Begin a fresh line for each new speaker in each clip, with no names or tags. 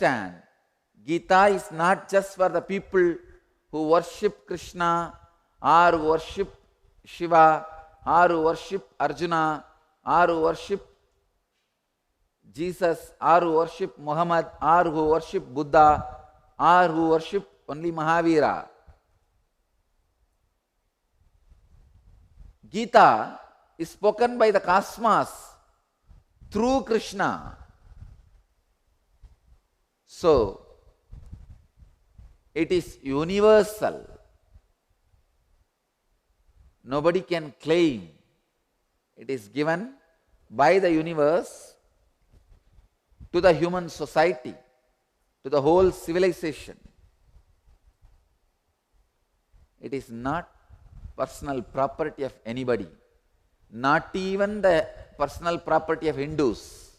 understand, Gita is not just for the people who worship Krishna or who worship Shiva or who worship Arjuna or who worship Jesus or who worship Muhammad or who worship Buddha or who worship only Mahavira. Gita is spoken by the cosmos through Krishna. So, it is universal. Nobody can claim. It is given by the universe to the human society, to the whole civilization. It is not personal property of anybody, not even the personal property of Hindus.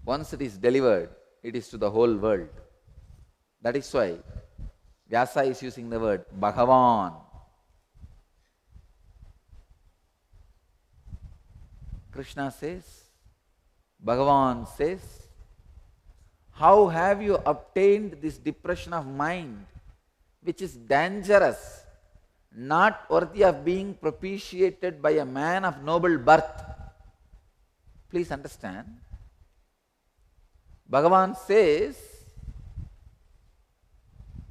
Once it is delivered, it is to the whole world. That is why Vyasa is using the word Bhagavan. Krishna says, Bhagavan says, how have you obtained this depression of mind, which is dangerous, not worthy of being propitiated by a man of noble birth? Please understand. Bhagavan says,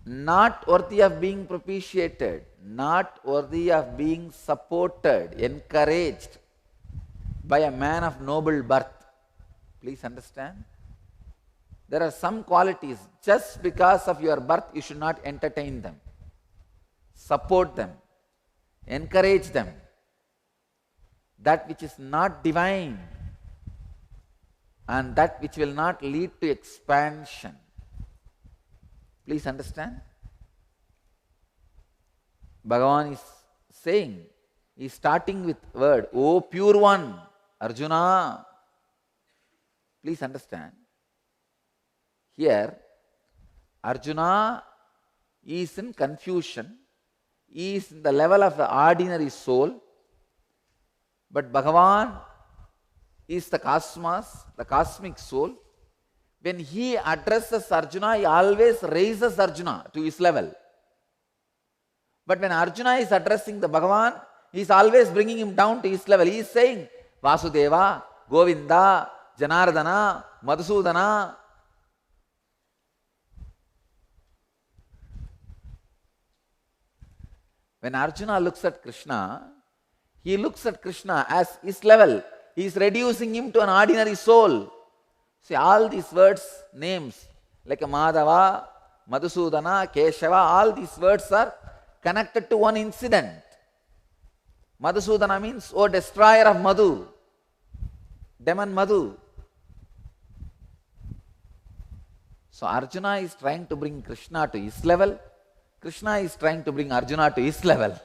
not worthy of being propitiated, not worthy of being supported, encouraged by a man of noble birth. Please understand. There are some qualities, just because of your birth, you should not entertain them, support them, encourage them. That which is not divine and that which will not lead to expansion. Please understand. Bhagavan is saying, he is starting with word, O pure one, Arjuna. Please understand. Here, Arjuna is in confusion. He is in the level of the ordinary soul. But Bhagavan is the cosmos, the cosmic soul. When he addresses Arjuna, he always raises Arjuna to his level. But when Arjuna is addressing the Bhagavan, he is always bringing him down to his level. He is saying, Vasudeva, Govinda, Janardana, Madhusudana. When Arjuna looks at Krishna, he looks at Krishna as his level. He is reducing him to an ordinary soul. See, all these words, names, like Madhava, Madhusudana, Keshava, all these words are connected to one incident. Madhusudana means, oh destroyer of Madhu, demon Madhu. So Arjuna is trying to bring Krishna to his level. Krishna is trying to bring Arjuna to his level.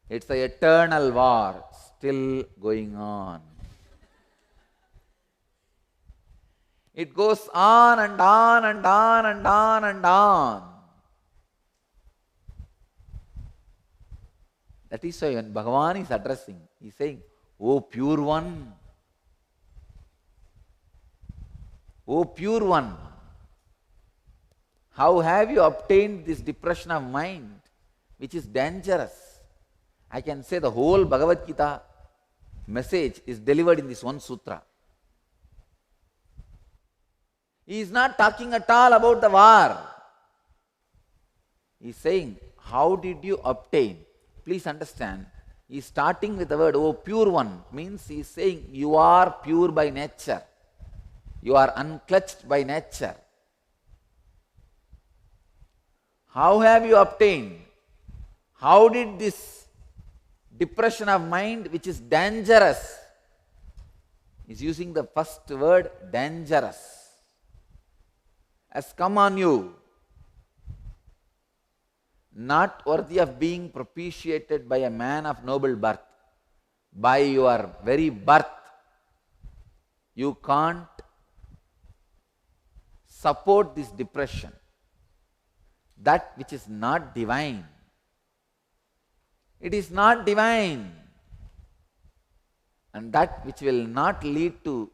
It's an eternal war still going on. It goes on and on and on and on and on. That is why when Bhagavan is addressing, he is saying, O pure one, O pure one, how have you obtained this depression of mind, which is dangerous? I can say the whole Bhagavad Gita message is delivered in this one sutra. He is not talking at all about the war. He is saying, how did you obtain? Please understand, he is starting with the word, O pure one, means he is saying, you are pure by nature. You are unclutched by nature. How have you obtained? How did this depression of mind, which is dangerous, is using the first word, dangerous, has come on you, not worthy of being propitiated by a man of noble birth. By your very birth, you can't support this depression. That which is not divine. It is not divine. And that which will not lead to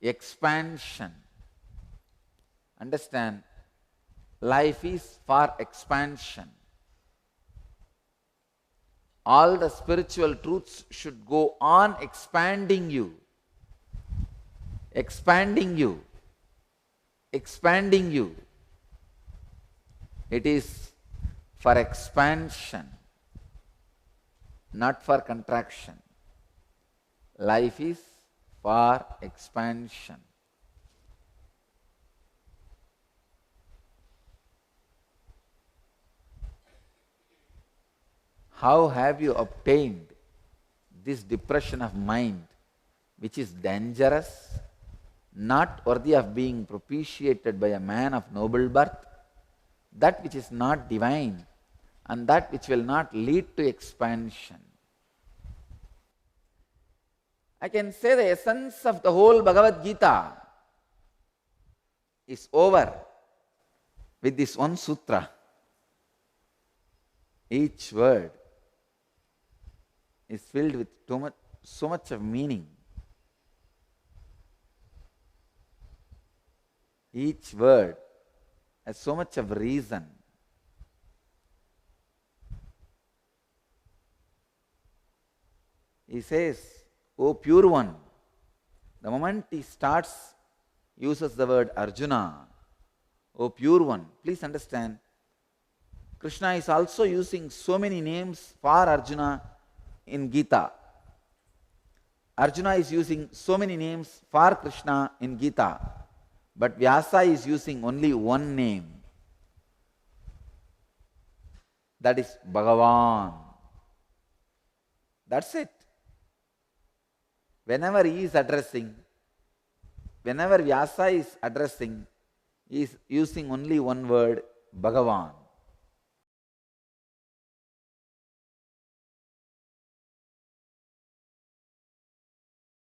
expansion. Understand? Life is for expansion. All the spiritual truths should go on expanding you. Expanding you. Expanding you. It is for expansion, not for contraction. Life is for expansion. How have you obtained this depression of mind, which is dangerous, not worthy of being propitiated by a man of noble birth, that which is not divine, and that which will not lead to expansion? I can say the essence of the whole Bhagavad Gita is over with this one sutra. Each word is filled with so much of meaning. Each word has so much of reason. He says, "O pure one," the moment he uses the word Arjuna, "O pure one," please understand, Krishna is also using so many names for Arjuna in Gita. Arjuna is using so many names for Krishna in Gita, but Vyasa is using only one name. That is Bhagavan. That's it. Whenever Vyasa is addressing, he is using only one word, Bhagavan.